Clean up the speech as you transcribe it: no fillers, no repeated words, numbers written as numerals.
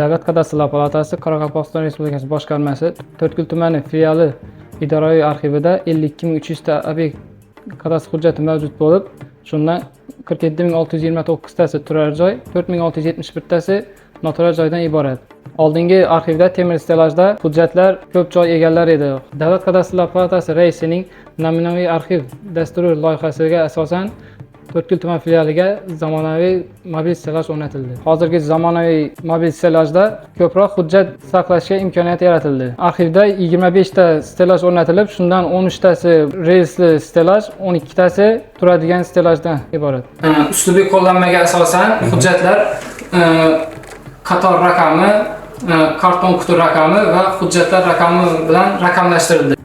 Davlat kadastr palatasi Qoraqalpog'iston Respublikasi boshqarmasi To'rtko'l tumani filiali idoraviy arxivida 52300 ta obyekt kadastr hujjati mavjud bo'lib, shundan 47629 tasi turar joy, 4671 tasi noturar joydan iborat. Oldingi arxivda temir stelajda hujjatlar ko'p joy egallar edi. Davlat kadastr palatasi raisining namunaviy arxiv dasturi loyihasiga asosan To'rtko'l tuman filialiga zamonaviy mobil stelaj o'rnatildi. Hozirgi zamonaviy mobil stelajda ko'proq hujjat saqlashga imkoniyat yaratildi. Arxivda 25 ta stelaj o'rnatilib, shundan 13 tasi relsli stelaj, 12 tasi turadigan stelajdan iborat. Uslubiy qo'llanmaga asosan hujjatlar qator raqami, karton quti raqami va hujjatlar raqami bilan raqamlashtirildi.